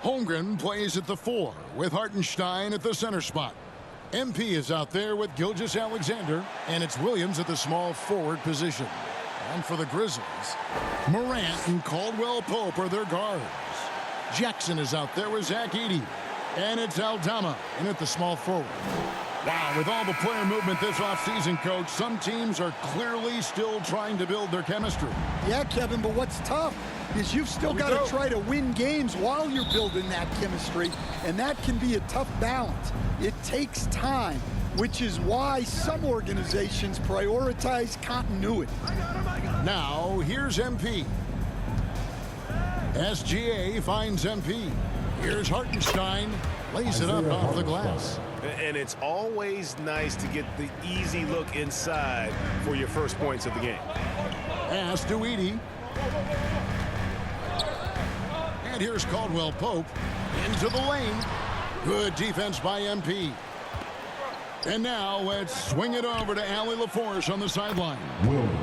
Holmgren plays at the 4 with Hartenstein at the center spot. MP is out there with Gilgeous-Alexander, and it's Williams at the small forward position. And for the Grizzlies, Morant and Caldwell-Pope are their guards. Jackson is out there with Zach Edey, and it's Aldama in at the small forward. Wow, with all the player movement this offseason, Coach, some teams are clearly still trying to build their chemistry. Yeah, Kevin, but what's tough is you've still got to try to win games while you're building that chemistry, and that can be a tough balance. It takes time, which is why some organizations prioritize continuity. Now, here's MP. SGA finds MP. Here's Hartenstein. Lays it up off the glass. And it's always nice to get the easy look inside for your first points of the game. Pass to Edey. And here's Caldwell-Pope into the lane. Good defense by MP. And now let's swing it over to Allie LaForce on the sideline.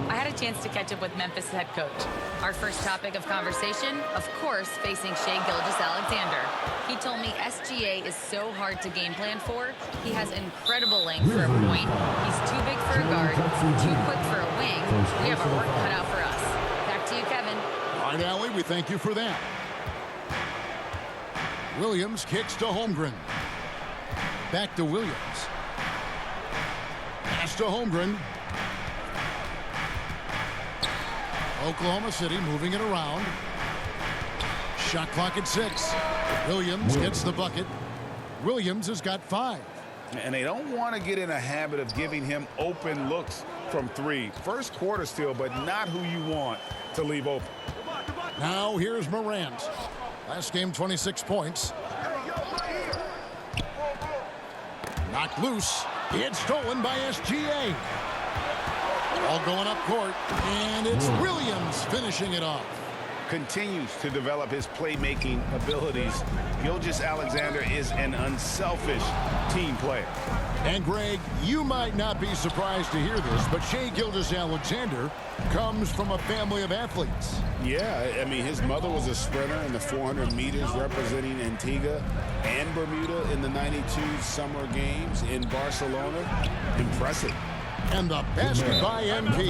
I had a chance to catch up with Memphis head coach. Our first topic of conversation, of course, facing Shai Gilgeous-Alexander. He told me SGA is so hard to game plan for. He has incredible length for a point. He's too big for a guard, too quick for a wing. We have our work cut out for us. Back to you, Kevin. All right, Allie, we thank you for that. Williams kicks to Holmgren. Back to Williams. Pass to Holmgren. Oklahoma City moving it around. Shot clock at 6. Williams gets the bucket. Williams has got 5. And they don't want to get in a habit of giving him open looks from 3. First quarter still, but not who you want to leave open. Now here's Morant. Last game, 26 points. Knocked loose. It's stolen by SGA. All going up court, and it's Williams finishing it off. Continues to develop his playmaking abilities. Gilgeous-Alexander is an unselfish team player. And Greg, you might not be surprised to hear this, but Shai Gilgeous-Alexander comes from a family of athletes. Yeah, I mean, his mother was a sprinter in the 400 meters representing Antigua and Bermuda in the 92 Summer Games in Barcelona. Impressive. And the basket by MP.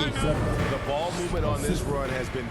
The ball movement on this run has been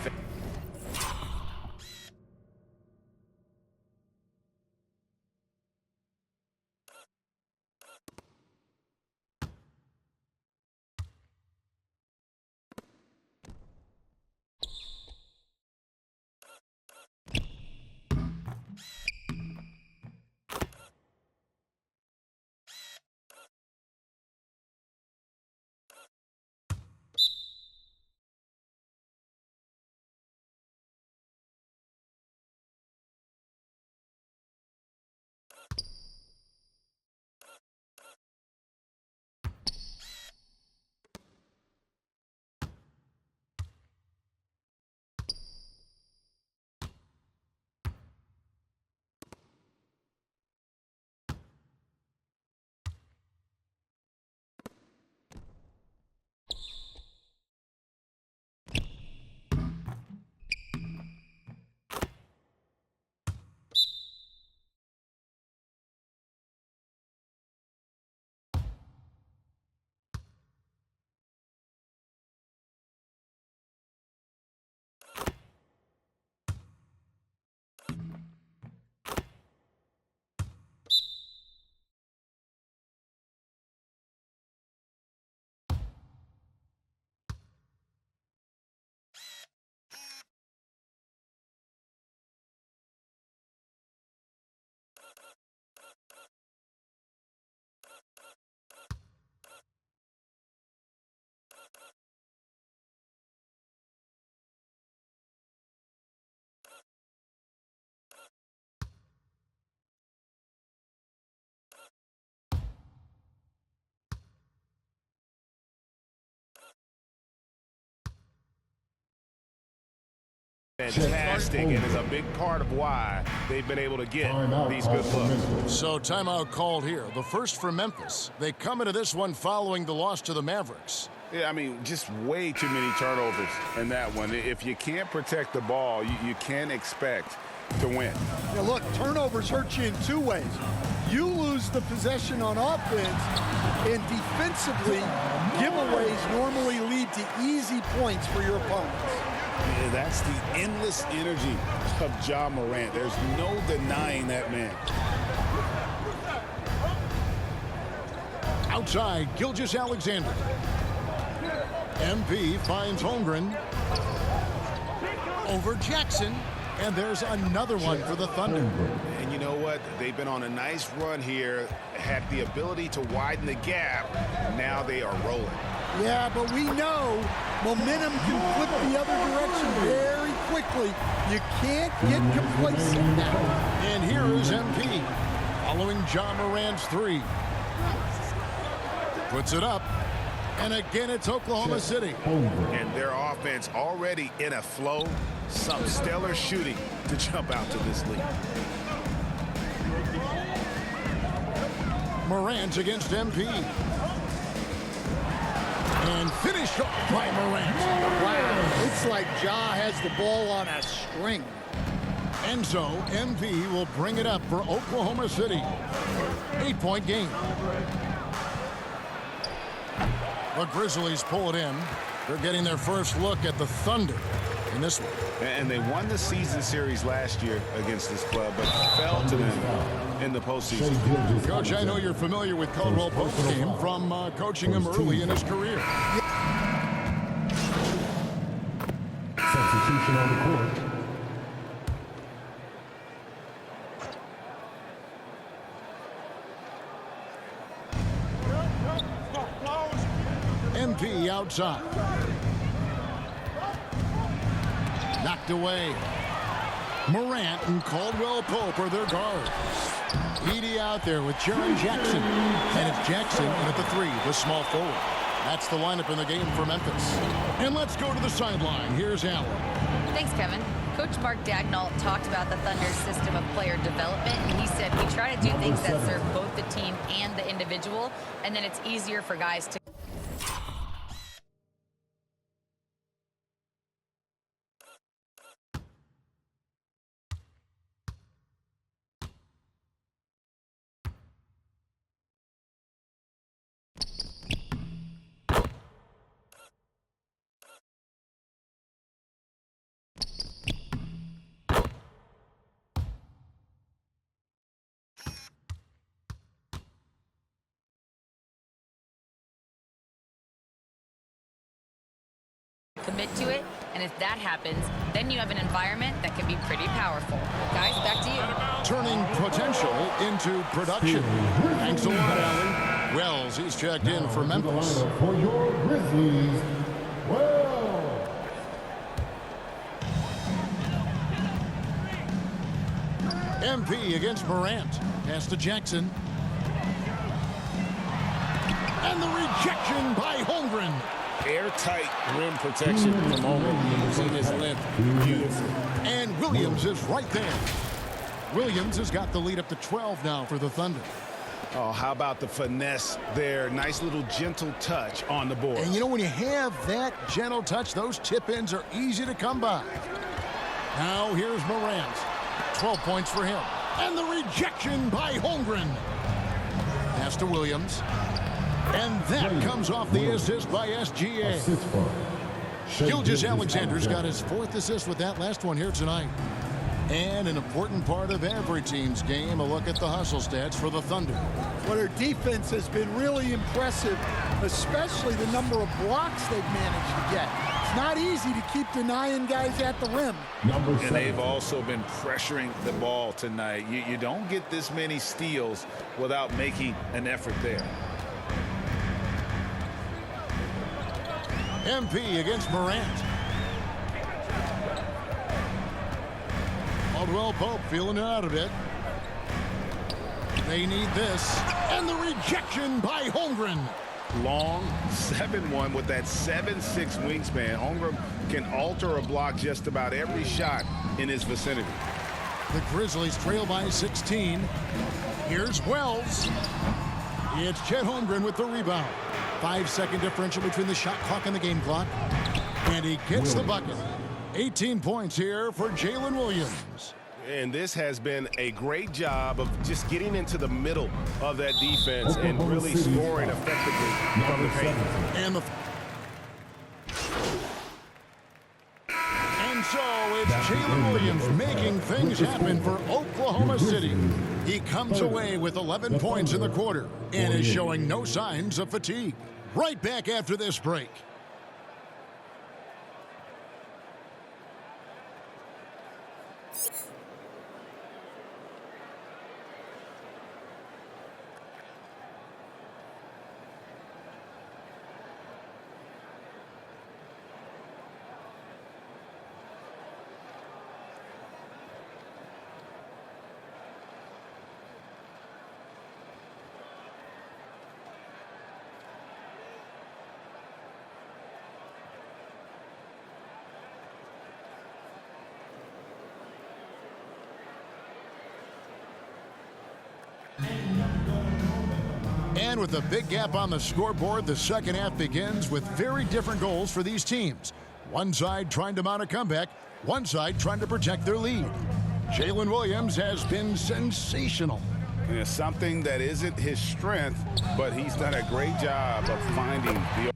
fantastic and is a big part of why they've been able to get these good looks. So timeout called here. The first for Memphis. They come into this one following the loss to the Mavericks. Yeah, I mean, just way too many turnovers in that one. If you can't protect the ball, you can't expect to win. Now look, turnovers hurt you in two ways. You lose the possession on offense, and defensively, giveaways normally lead to easy points for your opponents. Yeah, that's the endless energy of Ja Morant. There's no denying that man. Outside, Gilgeous-Alexander. MP finds Holmgren. Over Jackson. And there's another one for the Thunder. And you know what? They've been on a nice run here, had the ability to widen the gap. Now they are rolling. Yeah, but we know momentum can flip the other direction very quickly. You can't get complacent now. And here is MP following Ja Morant's three. Puts it up. And again, it's Oklahoma City. And their offense already in a flow. Some stellar shooting to jump out to this lead. Morant against MP. And finished off by Morant. Wow, it's like Ja has the ball on a string. And so MP will bring it up for Oklahoma City. 8-point game. The Grizzlies pull it in. They're getting their first look at the Thunder in this one. And they won the season series last year against this club, but fell to them in the postseason. Coach, I know you're familiar with Caldwell Pope's game from coaching him early in his career. Substitution on the court. MP outside. Knocked away. Morant and Caldwell Pope are their guards. Edey out there with Jaren Jackson. And it's Jackson at the three, the small forward. That's the lineup in the game for Memphis. And let's go to the sideline. Here's Allen. Thanks, Kevin. Coach Mark Daigneault talked about the Thunder's system of player development, and he said we try to do things that serve both the team and the individual, and then it's easier for guys to commit to it, and if that happens, then you have an environment that can be pretty powerful. Guys, back to you. Turning potential into production. Thanks a lot, Allen. Wells, he's checked in for Memphis. For your Grizzlies, well. MP against Morant. Pass to Jackson. And the rejection by Holmgren. Airtight rim protection from Holmgren, using his length beautifully. And Williams is right there. Williams has got the lead up to 12 now for the Thunder. Oh, how about the finesse there? Nice little gentle touch on the board. And you know, when you have that gentle touch, those tip-ins are easy to come by. Now here's Morant. 12 points for him. And the rejection by Holmgren. Pass to Williams. And that comes off the assist by SGA. Gilgeous-Alexander's got his fourth assist with that last one here tonight. And an important part of every team's game, a look at the hustle stats for the Thunder. Well, their defense has been really impressive, especially the number of blocks they've managed to get. It's not easy to keep denying guys at the rim. And they've also been pressuring the ball tonight. You don't get this many steals without making an effort there. MP against Morant. Caldwell Pope feeling it out a bit. They need this. And the rejection by Holmgren. Long 7-1 with that 7'6" wingspan. Holmgren can alter a block just about every shot in his vicinity. The Grizzlies trail by 16. Here's Wells. It's Chet Holmgren with the rebound. 5-second differential between the shot clock and the game clock. And he gets the bucket. 18 points here for Jalen Williams. And this has been a great job of just getting into the middle of that defense and really scoring effectively from the paint. And so it's Jalen Williams making things happen for Oklahoma City. He comes away with 11 points in the quarter and is showing no signs of fatigue. Right back after this break. And with a big gap on the scoreboard, the second half begins with very different goals for these teams. One side trying to mount a comeback, one side trying to protect their lead. Jalen Williams has been sensational. And it's something that isn't his strength, but he's done a great job of finding the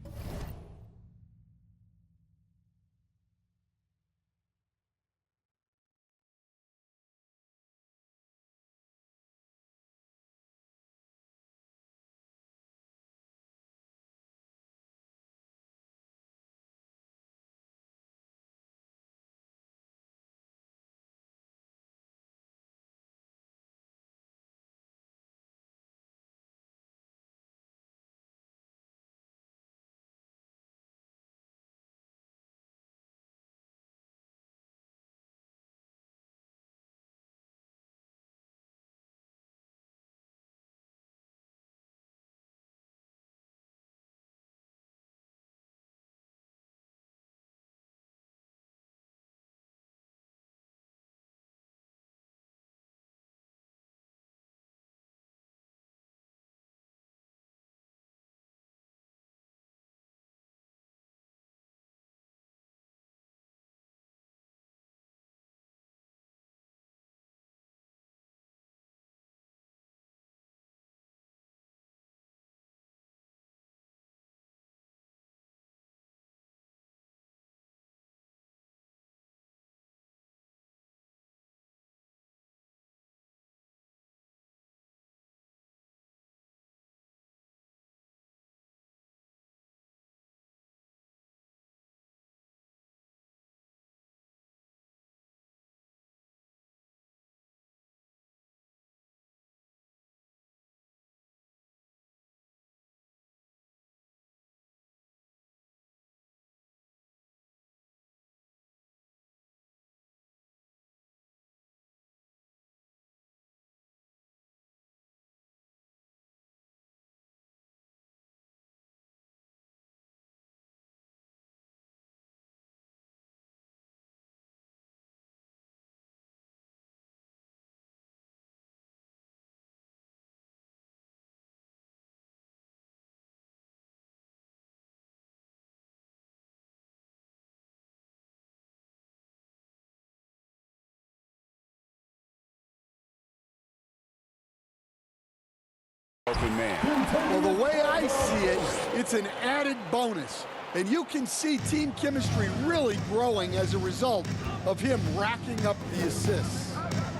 open man. Well, the way I see it, it's an added bonus. And you can see team chemistry really growing as a result of him racking up the assists.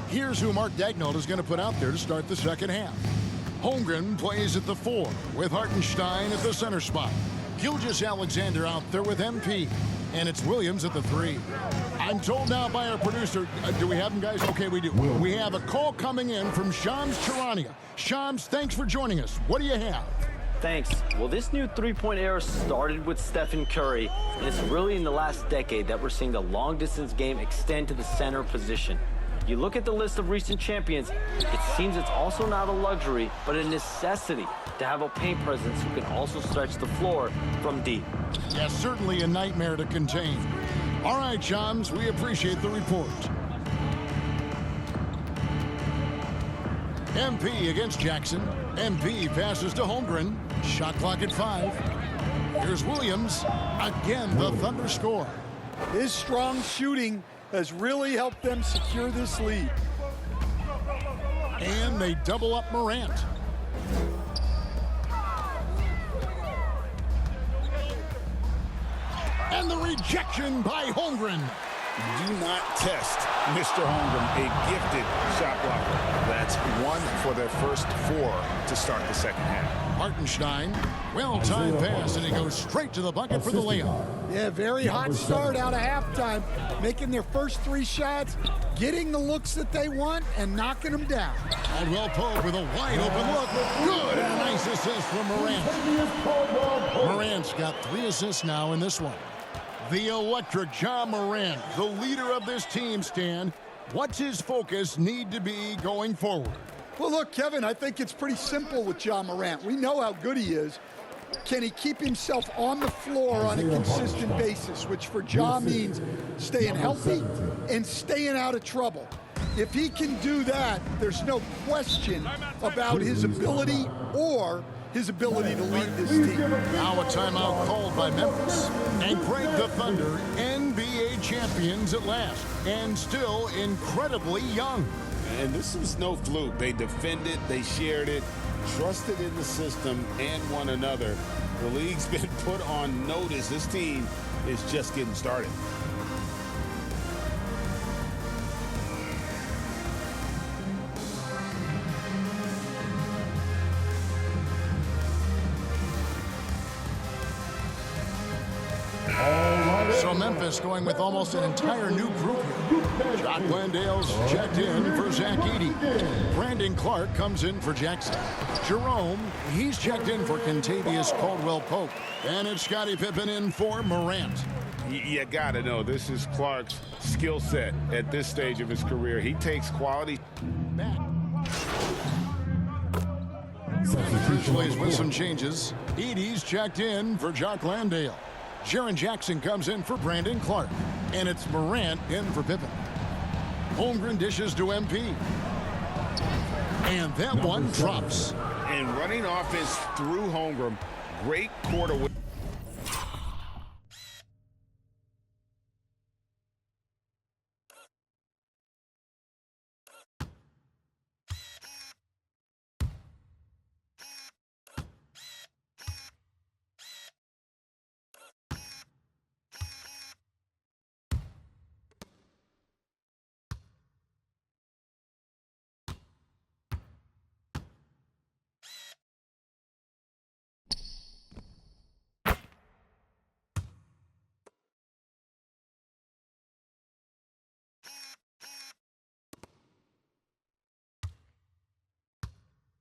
Here's who Mark Daigneault is going to put out there to start the second half. Holmgren plays at the 4 with Hartenstein at the center spot. Gilgeous-Alexander out there with MP. And it's Williams at the 3. I'm told now by our producer, do we have him, guys? Okay, we do. We have a call coming in from Shams Charania. Shams, thanks for joining us. What do you have? Thanks. Well, this new three-point era started with Stephen Curry, and it's really in the last decade that we're seeing the long-distance game extend to the center position. You look at the list of recent champions, it seems it's also not a luxury, but a necessity to have a paint presence who can also stretch the floor from deep. Yeah, certainly a nightmare to contain. All right, Shams, we appreciate the report. MP against Jackson. MP passes to Holmgren. Shot clock at 5. Here's Williams. Again, the Thunder score. His strong shooting has really helped them secure this lead. And they double up Morant. And the rejection by Holmgren. Do not test Mr. Holmgren, a gifted shot blocker. That's 1 for their first 4 to start the second half. Hartenstein, well-timed pass, and he goes straight to the bucket for the layup. Yeah, very hot start out of halftime, making their first 3 shots, getting the looks that they want, and knocking them down. Caldwell Pope with a wide-open look. Good, and a nice assist from Morant. Morant's got 3 assists now in this one. The electric Ja Morant, the leader of this team, Stan. What's his focus need to be going forward? Well, look, Kevin, I think it's pretty simple with Ja Morant. We know how good he is. Can he keep himself on the floor on a consistent basis, which for Ja means staying healthy and staying out of trouble. If he can do that, there's no question about his ability or his ability to lead this team. Now a timeout called by Memphis. And Greg, the Thunder, NBA champions at last, and still incredibly young. And this was no fluke. They defended, they shared it, trusted in the system and one another. The league's been put on notice. This team is just getting started. So Memphis going with almost an entire new group here. Jock Landale's checked in for Zach Edey. Brandon Clark comes in for Jackson. Jerome, he's checked in for Kentavious Caldwell-Pope. And it's Scottie Pippen in for Morant. You got to know, this is Clark's skill set at this stage of his career. He takes quality. Back. Grizzlies with some changes. Edey's checked in for Jock Landale. Jaren Jackson comes in for Brandon Clark. And it's Morant in for Pippen. Holmgren dishes to MP. And that one drops. And running offense through Holmgren. Great quarter.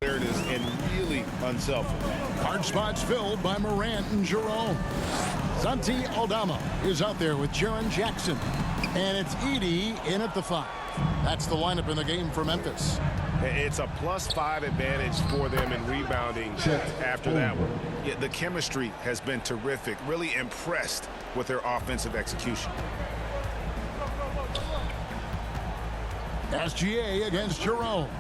There it is, and really unselfish. Hard spots filled by Morant and Jerome. Santi Aldama is out there with Jaren Jackson. And it's Edey in at the 5. That's the lineup in the game for Memphis. It's a +5 advantage for them in rebounding after that one. Yeah, the chemistry has been terrific. Really impressed with their offensive execution. SGA against Jerome.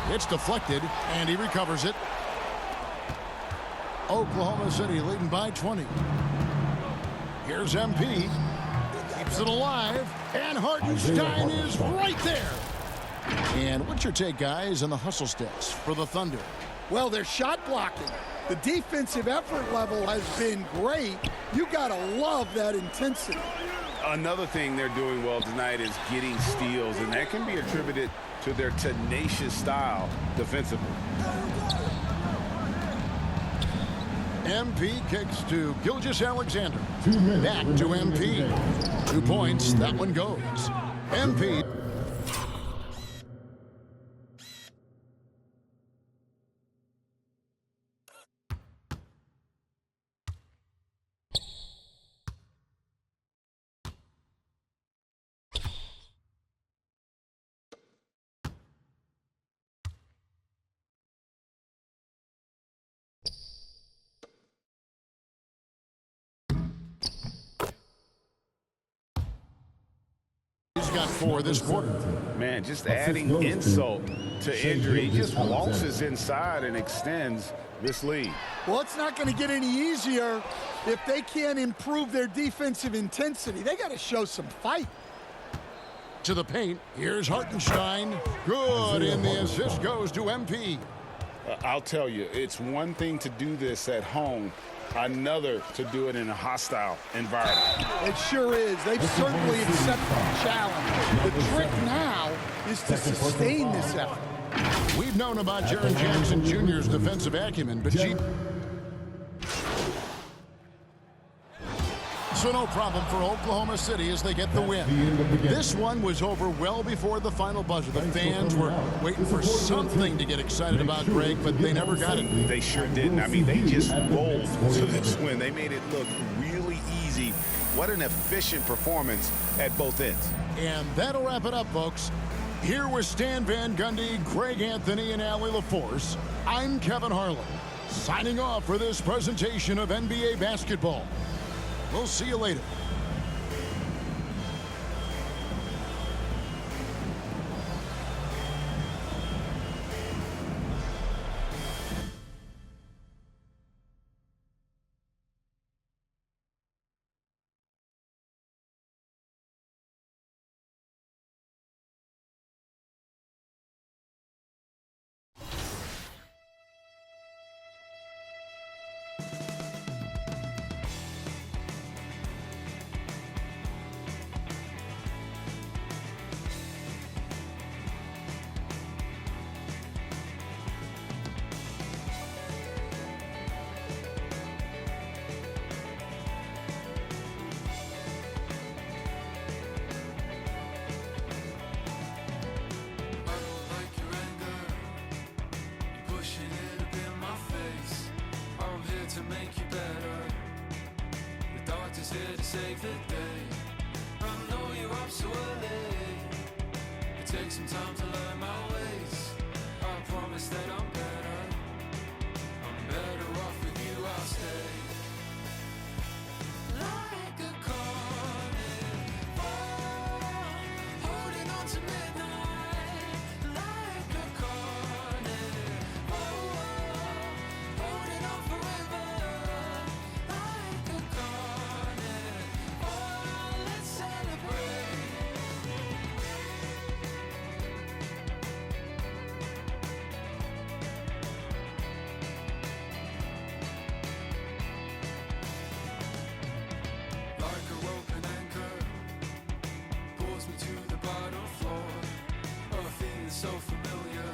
It's deflected, and he recovers it. Oklahoma City leading by 20. Here's MP. Keeps it alive, and Hartenstein is right there. And what's your take, guys, on the hustle stats for the Thunder? Well, they're shot blocking. The defensive effort level has been great. You got to love that intensity. Another thing they're doing well tonight is getting steals, and that can be attributed to their tenacious style defensively. MP kicks to Gilgeous-Alexander. Back to MP. 2 points. That one goes. MP. Got 4 this quarter. Man, just adding insult to injury. He just waltzes inside and extends this lead. Well, it's not going to get any easier if they can't improve their defensive intensity. They got to show some fight. To the paint. Here's Hartenstein. Good, and the assist goes to MP. I'll tell you, it's one thing to do this at home, another to do it in a hostile environment. It sure is. They've certainly accepted the challenge. The trick now is to sustain this effort. We've known about Jaren Jackson Jr.'s defensive acumen, but so no problem for Oklahoma City as they get the win. This one was over well before the final buzzer. The fans were waiting for something to get excited about, Greg, but they never got it. They sure didn't. I mean, they just rolled to this win. They made it look really easy. What an efficient performance at both ends. And that'll wrap it up, folks. Here with Stan Van Gundy, Greg Anthony, and Allie LaForce, I'm Kevin Harlan, signing off for this presentation of NBA basketball. We'll see you later. Here to save the day. I know you're up so early. It takes some time to learn my ways. I promise that I'm better. I'm better off with you, I'll stay. Like a carnival, holding on to midnight. Like a carnival, holding on forever. Like a carnival, let's celebrate. Like a rope and anchor, pulls me to the bottom floor. A feeling so familiar.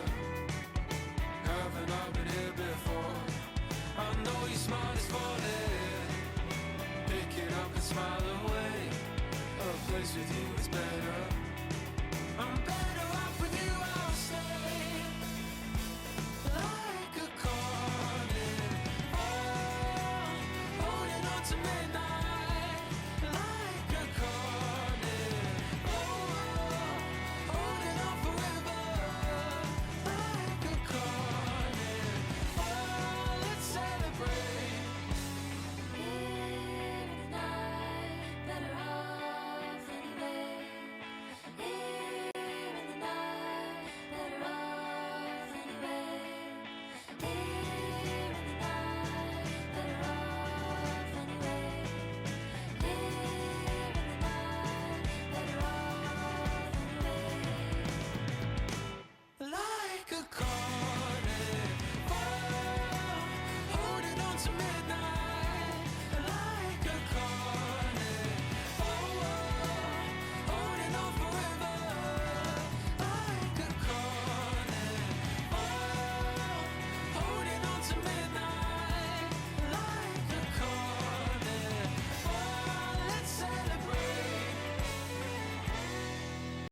Haven't I been here before? I know your smile is falling. Pick it up and smile away. A place with you is better. I'm better off with you, I'll say. Like a carnival, holding on to midnight. Like a carnival, holding on forever. Like a carnival, let's celebrate. Live the night, better off anyway. Live in the night, better off anyway. Live in the night, better off anyway. Live in the night, better off anyway. Like a carnival, holding on to midnight. Like a carnival, holding on forever. Like a carnival, holding on to midnight.